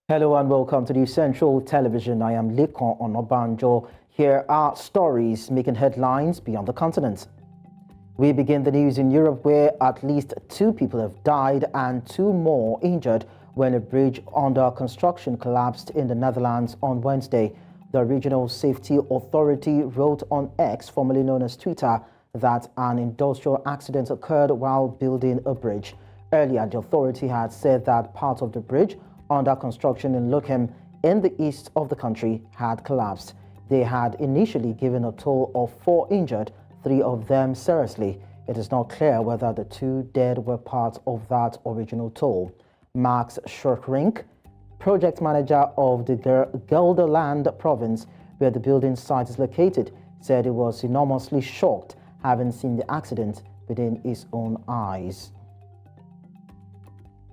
Hello and welcome to the Central Television. I am Lekon Onobanjo. Here are stories making headlines beyond the continent. We begin the news in Europe, where at least 2 people have died and 2 more injured when a bridge under construction collapsed in the Netherlands on Wednesday. The Regional Safety Authority wrote on X, formerly known as Twitter, that an industrial accident occurred while building a bridge. Earlier, the authority had said that part of the bridge under construction in Lochem in the east of the country had collapsed. They had initially given a toll of 4 injured, 3 of them seriously. It is not clear whether the 2 dead were part of that original toll. Max Schurkrink, project manager of the Gelderland province, where the building site is located, said he was enormously shocked having seen the accident within his own eyes.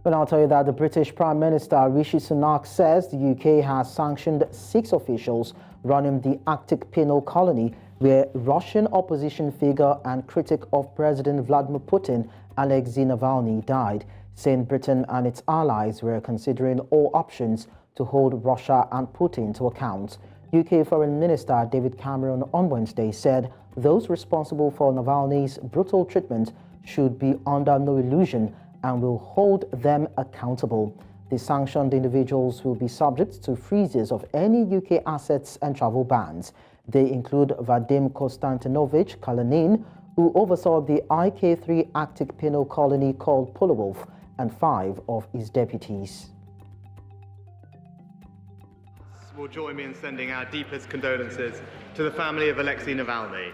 But I'll tell you that the British Prime Minister Rishi Sunak says the UK has sanctioned 6 officials running the Arctic penal colony where Russian opposition figure and critic of President Vladimir Putin, Alexei Navalny, died, saying Britain and its allies were considering all options to hold Russia and Putin to account. UK Foreign Minister David Cameron on Wednesday said those responsible for Navalny's brutal treatment should be under no illusion and will hold them accountable. The sanctioned individuals will be subject to freezes of any UK assets and travel bans. They include Vadim Konstantinovich Kalanin, who oversaw the IK3 Arctic penal colony called Polowolf, and 5 of his deputies. Will join me in sending our deepest condolences to the family of Alexei Navalny.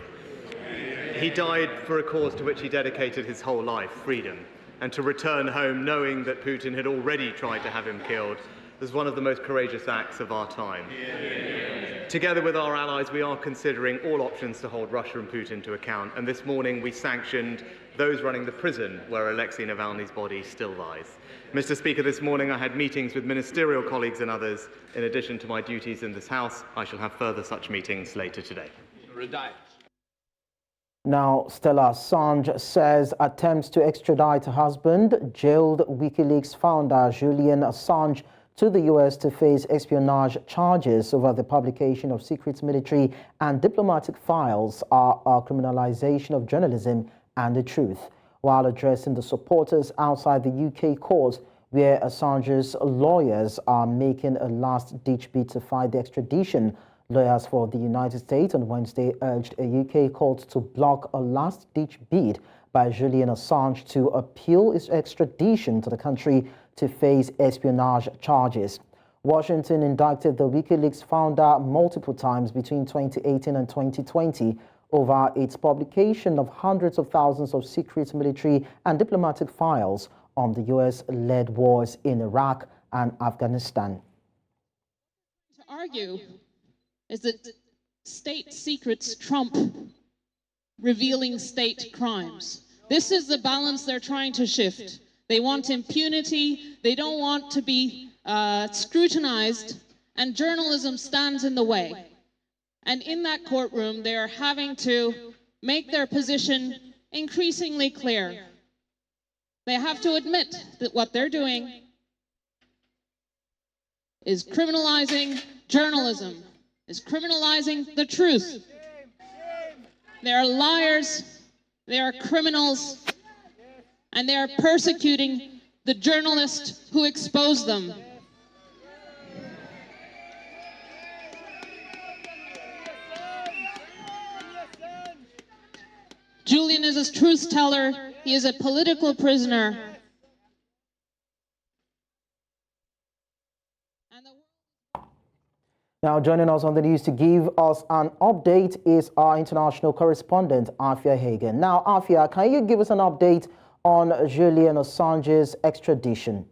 He died for a cause to which he dedicated his whole life, freedom. And to return home knowing that Putin had already tried to have him killed was one of the most courageous acts of our time. Together with our allies, we are considering all options to hold Russia and Putin to account, and this morning we sanctioned those running the prison where Alexei Navalny's body still lies. Mr. Speaker, this morning I had meetings with ministerial colleagues and others. In addition to my duties in this House, I shall have further such meetings later today. Now, Stella Assange says attempts to extradite her husband, jailed WikiLeaks founder Julian Assange, to the U.S. to face espionage charges over the publication of secret military and diplomatic files are a criminalization of journalism and the truth. While addressing the supporters outside the UK court, where Assange's lawyers are making a last-ditch bid to fight the extradition, lawyers for the United States on Wednesday urged a UK court to block a last-ditch bid by Julian Assange to appeal his extradition to the country to face espionage charges. Washington indicted the WikiLeaks founder multiple times between 2018 and 2020 over its publication of hundreds of thousands of secret military and diplomatic files on the US-led wars in Iraq and Afghanistan. To argue is that state secrets trump revealing state crimes. This is the balance they're trying to shift. They want impunity, they don't want to be scrutinized, and journalism stands in the way. And in that courtroom, they are having to make their position increasingly clear. They have to admit that what they're doing is criminalizing journalism, is criminalizing the truth. They are liars, they are criminals, and they are persecuting the journalists who expose them. Julian is a truth teller, he is a political prisoner. Now, joining us on the news to give us an update is our international correspondent, Afia Hagen. Now, Afia, can you give us an update on Julian Assange's extradition?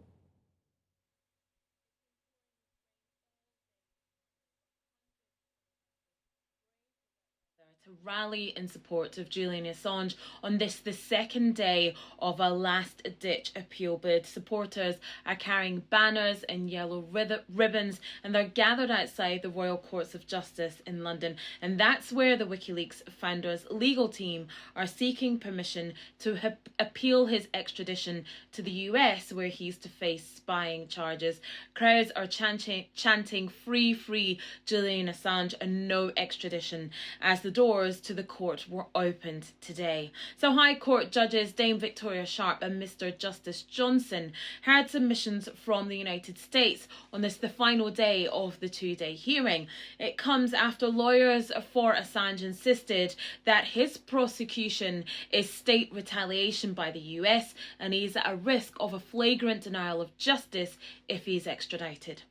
To rally in support of Julian Assange on this, the second day of a last-ditch appeal bid. Supporters are carrying banners and yellow ribbons, and they're gathered outside the Royal Courts of Justice in London. And that's where the WikiLeaks founder's legal team are seeking permission to appeal his extradition to the US, where he's to face spying charges. Crowds are chanting free, free Julian Assange and no extradition as the doors to the court were opened today. So High Court judges Dame Victoria Sharp and Mr. Justice Johnson heard submissions from the United States on this, the final day of the two-day hearing. It comes after lawyers for Assange insisted that his prosecution is state retaliation by the US and he's at a risk of a flagrant denial of justice if he's extradited.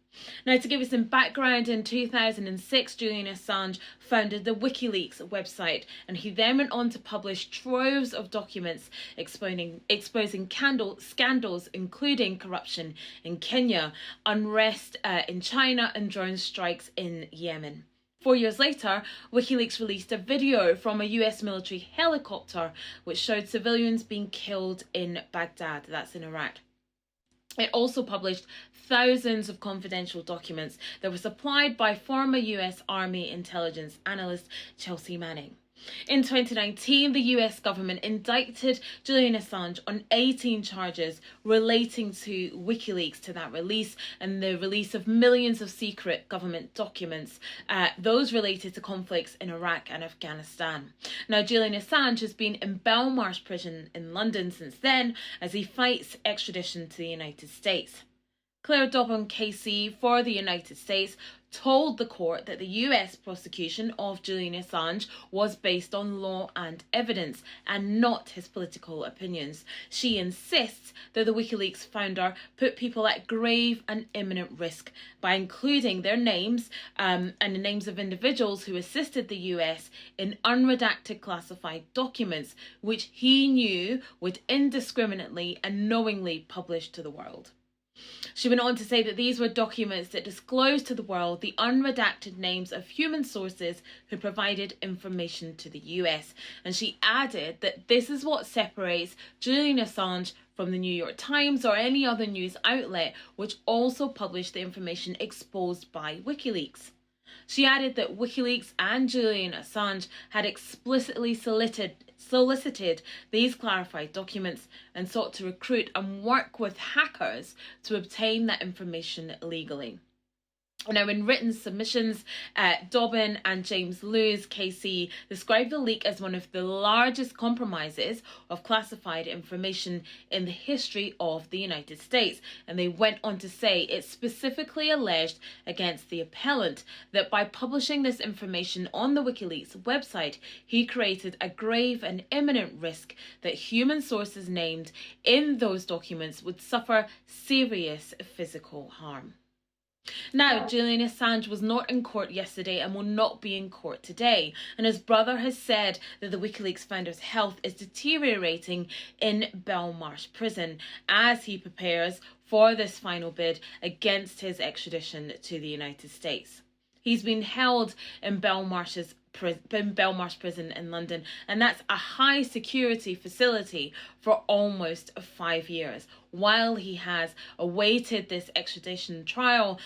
Now, to give you some background, in 2006, Julian Assange founded the WikiLeaks website, and he then went on to publish troves of documents exposing scandals, including corruption in Kenya, unrest in China, and drone strikes in Yemen. 4 years later, WikiLeaks released a video from a US military helicopter which showed civilians being killed in Baghdad, that's in Iraq. It also published thousands of confidential documents that were supplied by former US Army intelligence analyst Chelsea Manning. In 2019, the US government indicted Julian Assange on 18 charges relating to WikiLeaks, to that release and the release of millions of secret government documents, those related to conflicts in Iraq and Afghanistan. Now, Julian Assange has been in Belmarsh prison in London since then as he fights extradition to the United States. Claire Dobbin KC for the United States told the court that the US prosecution of Julian Assange was based on law and evidence and not his political opinions. She insists that the WikiLeaks founder put people at grave and imminent risk by including their names and the names of individuals who assisted the US in unredacted classified documents which he knew would indiscriminately and knowingly publish to the world. She went on to say that these were documents that disclosed to the world the unredacted names of human sources who provided information to the US. And she added that this is what separates Julian Assange from the New York Times or any other news outlet which also published the information exposed by WikiLeaks. She added that WikiLeaks and Julian Assange had explicitly solicited these clarified documents and sought to recruit and work with hackers to obtain that information legally. Now, in written submissions, Dobbin and James Lewis, KC, described the leak as one of the largest compromises of classified information in the history of the United States. And they went on to say it specifically alleged against the appellant that by publishing this information on the WikiLeaks website, he created a grave and imminent risk that human sources named in those documents would suffer serious physical harm. Now, Julian Assange was not in court yesterday and will not be in court today. And his brother has said that the WikiLeaks founder's health is deteriorating in Belmarsh prison as he prepares for this final bid against his extradition to the United States. He's been held in Belmarsh prison in London, and that's a high security facility for almost 5 years, while he has awaited this extradition trial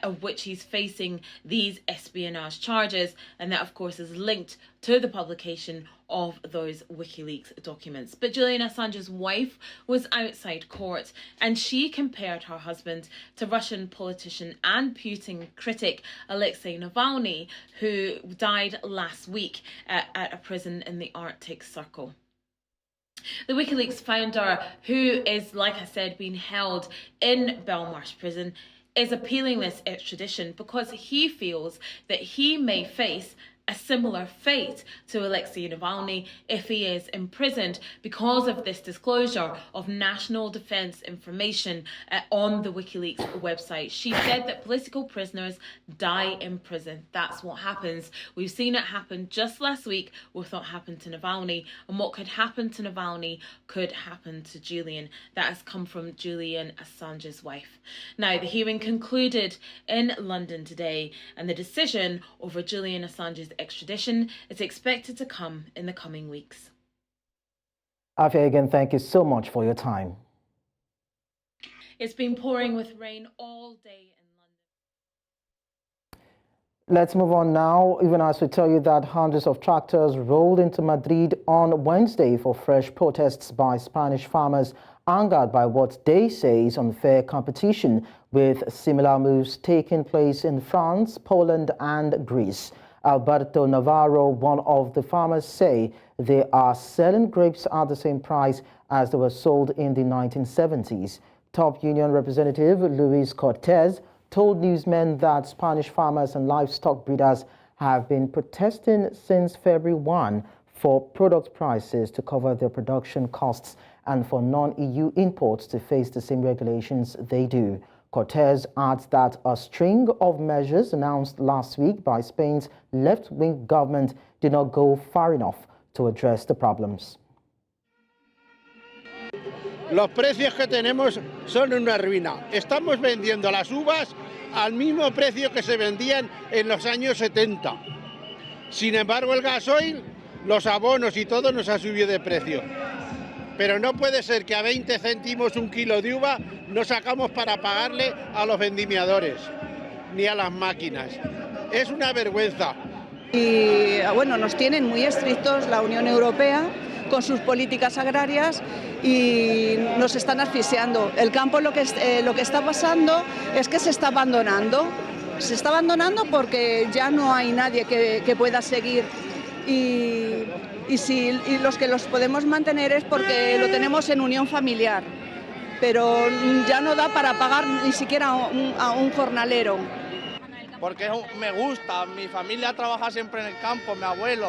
of which he's facing these espionage charges, and that of course is linked to the publication of those WikiLeaks documents. But Julian Assange's wife was outside court and she compared her husband to Russian politician and Putin critic Alexei Navalny, who died last week at a prison in the Arctic Circle. The WikiLeaks founder, who is, like I said, being held in Belmarsh prison, is appealing this extradition because he feels that he may face a similar fate to Alexei Navalny if he is imprisoned because of this disclosure of national defense information on the WikiLeaks website. She said that political prisoners die in prison. That's what happens. We've seen it happen just last week with what happened to Navalny, and what could happen to Navalny could happen to Julian. That has come from Julian Assange's wife. Now, the hearing concluded in London today, and the decision over Julian Assange's proposed extradition is expected to come in the coming weeks. Afia, again, thank you so much for your time. It's been pouring with rain all day in London. Let's move on now, even as we tell you that hundreds of tractors rolled into Madrid on Wednesday for fresh protests by Spanish farmers angered by what they say is unfair competition, with similar moves taking place in France, Poland and Greece. Alberto Navarro, one of the farmers, say they are selling grapes at the same price as they were sold in the 1970s. Top union representative Luis Cortez told newsmen that Spanish farmers and livestock breeders have been protesting since February 1 for product prices to cover their production costs and for non-EU imports to face the same regulations they do. Cortez adds that a string of measures announced last week by Spain's left-wing government did not go far enough to address the problems. Los precios que tenemos son una ruina. Estamos vendiendo las uvas al mismo precio que se vendían en los años 70. Sin embargo, el gasoil, los abonos y todo nos ha subido de precio. Pero no puede ser que a 20 céntimos un kilo de uva no sacamos para pagarle a los vendimiadores ni a las máquinas. Es una vergüenza. Y bueno, nos tienen muy estrictos la Unión Europea con sus políticas agrarias y nos están asfixiando. El campo lo que está pasando es que se está abandonando. Se está abandonando porque ya no hay nadie que pueda seguir y los que los podemos mantener es porque lo tenemos en unión familiar, pero ya no da para pagar ni siquiera a un jornalero. Porque me gusta, mi familia trabaja siempre en el campo, mi abuelo,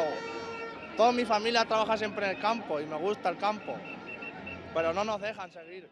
toda mi familia trabaja siempre en el campo y me gusta el campo, pero no nos dejan seguir.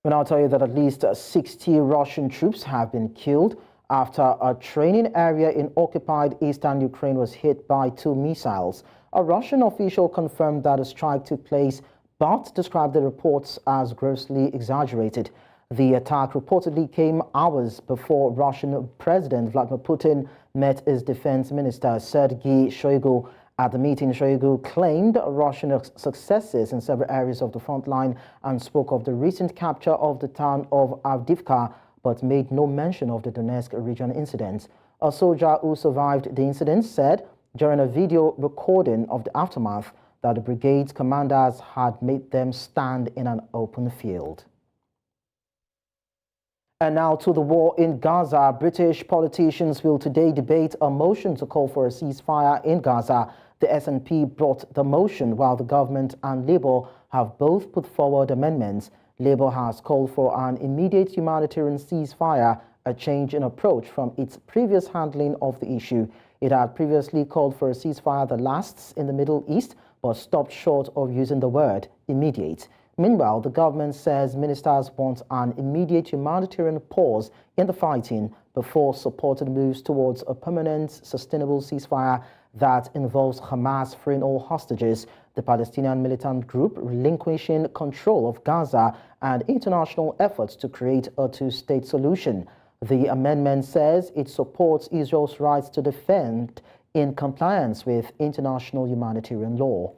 We'll now tell you that at least 60 Russian troops have been killed after a training area in occupied eastern Ukraine was hit by 2 missiles. A Russian official confirmed that a strike took place, but described the reports as grossly exaggerated. The attack reportedly came hours before Russian President Vladimir Putin met his defense minister Sergei Shoigu. At the meeting, Shoigu claimed Russian successes in several areas of the front line and spoke of the recent capture of the town of Avdiivka, but made no mention of the Donetsk region incident. A soldier who survived the incident said during a video recording of the aftermath that the brigade's commanders had made them stand in an open field. And now to the war in Gaza. British politicians will today debate a motion to call for a ceasefire in Gaza. The SNP brought the motion while the government and Labour have both put forward amendments. Labour has called for an immediate humanitarian ceasefire, a change in approach from its previous handling of the issue. It had previously called for a ceasefire that lasts in the Middle East, but stopped short of using the word immediate. Meanwhile, the government says ministers want an immediate humanitarian pause in the fighting before supporting moves towards a permanent, sustainable ceasefire that involves Hamas freeing all hostages, the Palestinian militant group relinquishing control of Gaza, and international efforts to create a two-state solution. The amendment says it supports Israel's rights to defend in compliance with international humanitarian law.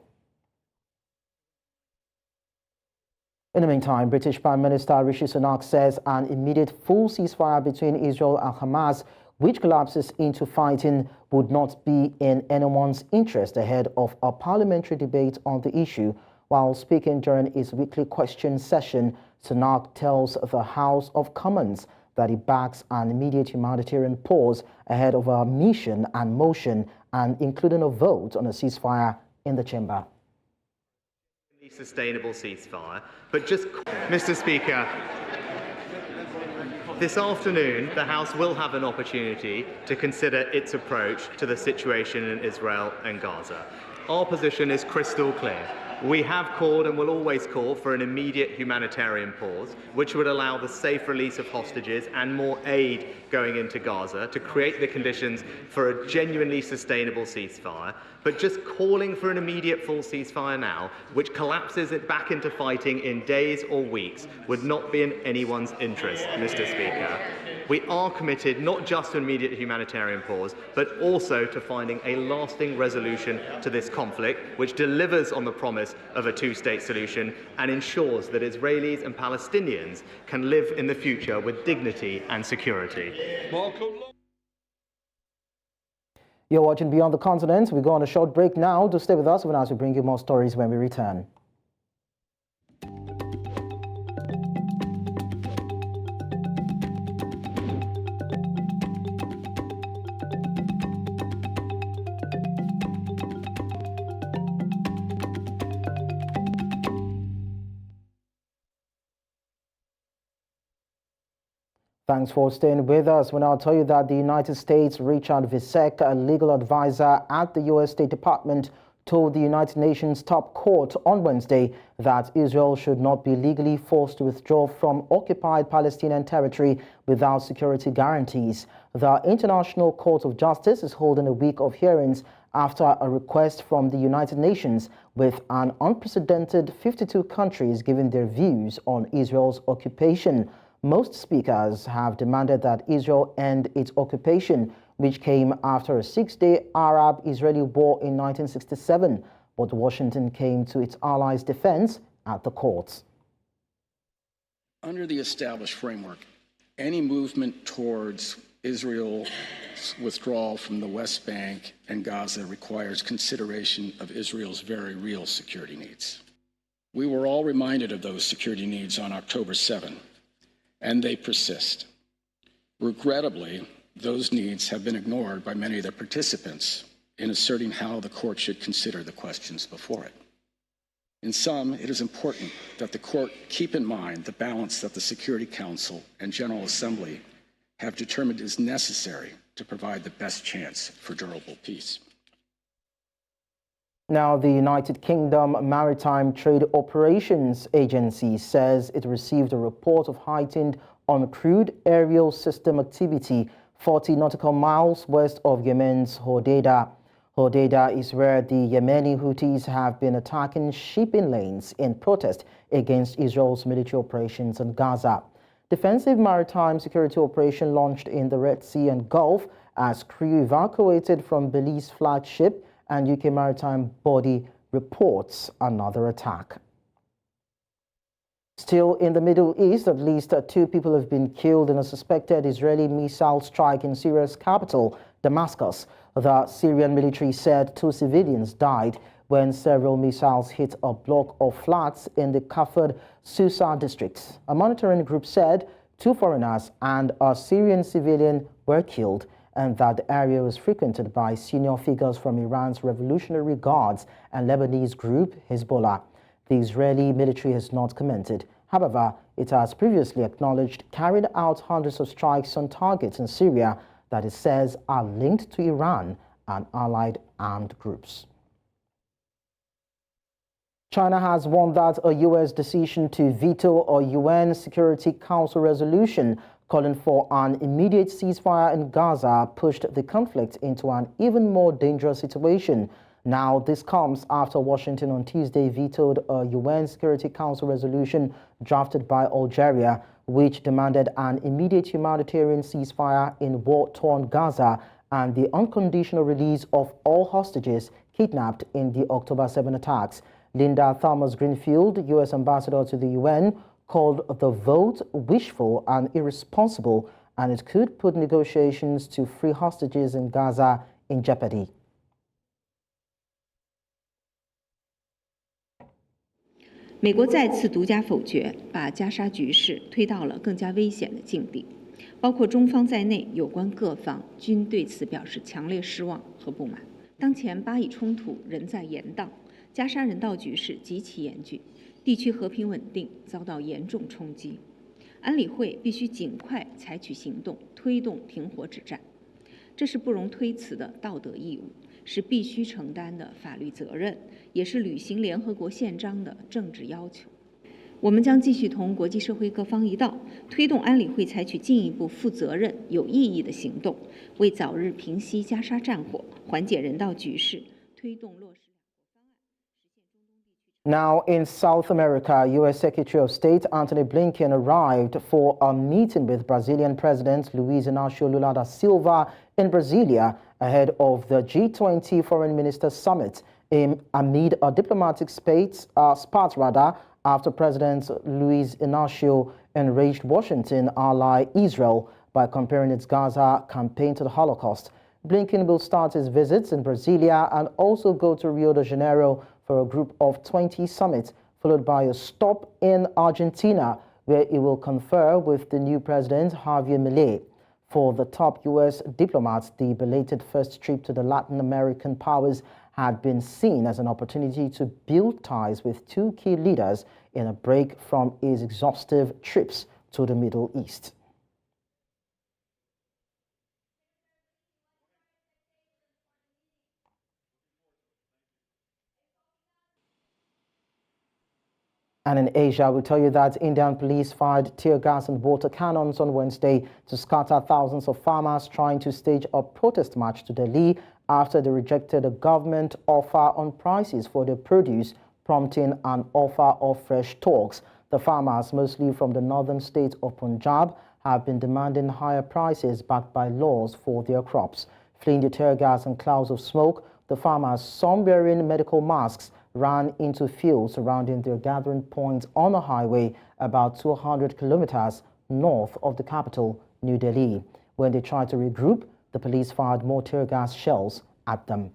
In the meantime, British Prime Minister Rishi Sunak says an immediate full ceasefire between Israel and Hamas, which collapses into fighting, would not be in anyone's interest ahead of a parliamentary debate on the issue. While speaking during his weekly question session, Sunak tells the House of Commons that he backs an immediate humanitarian pause ahead of a mission and motion, and including a vote on a ceasefire in the chamber. Sustainable ceasefire, but just, Mr. Speaker, this afternoon the House will have an opportunity to consider its approach to the situation in Israel and Gaza. Our position is crystal clear. We have called and will always call for an immediate humanitarian pause, which would allow the safe release of hostages and more aid going into Gaza to create the conditions for a genuinely sustainable ceasefire. But just calling for an immediate full ceasefire now, which collapses it back into fighting in days or weeks, would not be in anyone's interest, Mr. Speaker. We are committed not just to immediate humanitarian pause, but also to finding a lasting resolution to this conflict, which delivers on the promise of a two-state solution and ensures that Israelis and Palestinians can live in the future with dignity and security. You're watching Beyond the Continent. We go on a short break now. Do stay with us as we bring you more stories when we return. Thanks for staying with us. When I'll tell you that the United States, Richard Visek, a legal advisor at the U.S. State Department, told the United Nations top court on Wednesday that Israel should not be legally forced to withdraw from occupied Palestinian territory without security guarantees. The International Court of Justice is holding a week of hearings after a request from the United Nations, with an unprecedented 52 countries giving their views on Israel's occupation. Most speakers have demanded that Israel end its occupation, which came after a 6-day Arab-Israeli war in 1967, but Washington came to its allies' defense at the courts. Under the established framework, any movement towards Israel's withdrawal from the West Bank and Gaza requires consideration of Israel's very real security needs. We were all reminded of those security needs on October 7. And they persist. Regrettably, those needs have been ignored by many of the participants in asserting how the court should consider the questions before it. In sum, it is important that the court keep in mind the balance that the Security Council and General Assembly have determined is necessary to provide the best chance for durable peace. Now, the United Kingdom Maritime Trade Operations Agency says it received a report of heightened uncrewed aerial system activity 40 nautical miles west of Yemen's Hodeidah. Hodeidah is where the Yemeni Houthis have been attacking shipping lanes in protest against Israel's military operations in Gaza. Defensive maritime security operation launched in the Red Sea and Gulf as crew evacuated from Belize flagship, and UK maritime body reports another attack. Still in the Middle East, at least 2 people have been killed in a suspected Israeli missile strike in Syria's capital, Damascus. The Syrian military said 2 civilians died when several missiles hit a block of flats in the Kafr Susa district. A monitoring group said 2 foreigners and a Syrian civilian were killed, and that the area was frequented by senior figures from Iran's Revolutionary Guards and Lebanese group Hezbollah. The Israeli military has not commented. However, it has previously acknowledged carrying out hundreds of strikes on targets in Syria that it says are linked to Iran and allied armed groups. China has warned that a U.S. decision to veto a UN Security Council resolution calling for an immediate ceasefire in Gaza pushed the conflict into an even more dangerous situation. Now, this comes after Washington on Tuesday vetoed a UN Security Council resolution drafted by Algeria, which demanded an immediate humanitarian ceasefire in war-torn Gaza and the unconditional release of all hostages kidnapped in the October 7 attacks. Linda Thomas-Greenfield, U.S. ambassador to the UN, called the vote wishful and irresponsible, and it could put negotiations to free hostages in Gaza in jeopardy. "美国再次独家否决，把加沙局势推到了更加危险的境地。包括中方在内，有关各方均对此表示强烈失望和不满。当前巴以冲突仍在延宕，加沙人道局势极其严峻。 地区和平稳定遭到严重冲击，安理会必须尽快采取行动，推动停火止战，这是不容推辞的道德义务，是必须承担的法律责任，也是履行联合国宪章的政治要求。我们将继续同国际社会各方一道，推动安理会采取进一步负责任、有意义的行动，为早日平息加沙战火、缓解人道局势，推动落实。Now, in South America, U.S. Secretary of State Antony Blinken arrived for a meeting with Brazilian President Luiz Inácio Lula da Silva in Brasilia ahead of the G20 Foreign Ministers Summit amid a diplomatic spat after President Luiz Inácio enraged Washington ally Israel by comparing its Gaza campaign to the Holocaust. Blinken will start his visits in Brasilia and also go to Rio de Janeiro for a Group of 20 summit, followed by a stop in Argentina, where he will confer with the new president, Javier Milei. For the top U.S. diplomats, the belated first trip to the Latin American powers had been seen as an opportunity to build ties with two key leaders in a break from his exhaustive trips to the Middle East. And in Asia, we tell you that Indian police fired tear gas and water cannons on Wednesday to scatter thousands of farmers trying to stage a protest march to Delhi after they rejected a government offer on prices for their produce, prompting an offer of fresh talks. The farmers, mostly from the northern state of Punjab, have been demanding higher prices backed by laws for their crops. Fleeing the tear gas and clouds of smoke, the farmers, some wearing medical masks, ran into fields surrounding their gathering point on a highway about 200 kilometers north of the capital, New Delhi. When they tried to regroup, the police fired more tear gas shells at them.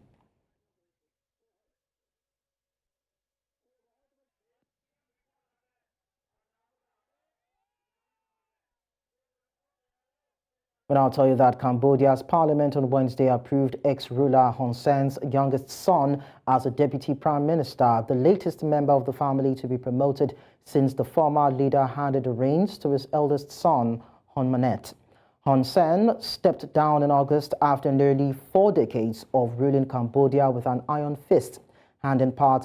But I'll tell you that Cambodia's parliament on Wednesday approved ex-ruler Hun Sen's youngest son as a deputy prime minister, the latest member of the family to be promoted since the former leader handed the reins to his eldest son, Hun Manet. Hun Sen stepped down in August after nearly 4 decades of ruling Cambodia with an iron fist, handing power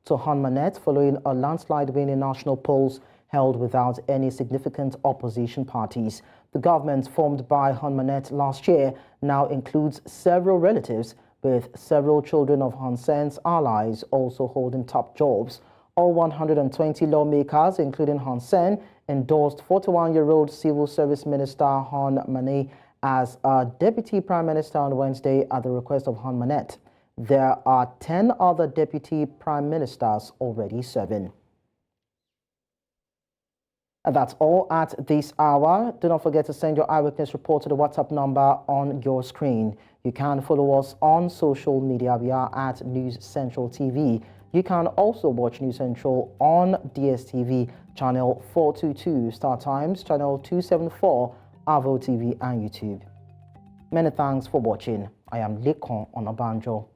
to Hun Manet following a landslide win in national polls held without any significant opposition parties. The government formed by Hun Manet last year now includes several relatives, with several children of Hun Sen's allies also holding top jobs. All 120 lawmakers, including Hun Sen, endorsed 41-year-old Civil Service Minister Hun Manet as a deputy prime minister on Wednesday at the request of Hun Manet. There are 10 other deputy prime ministers already serving. And that's all at this hour. Do not forget to send your eyewitness report to the WhatsApp number on your screen. You can follow us on social media. We are at News Central TV. You can also watch News Central on DSTV channel 422, Star Times channel 274, Avo TV and YouTube. Many thanks for watching. I am Lekon Onabanjo.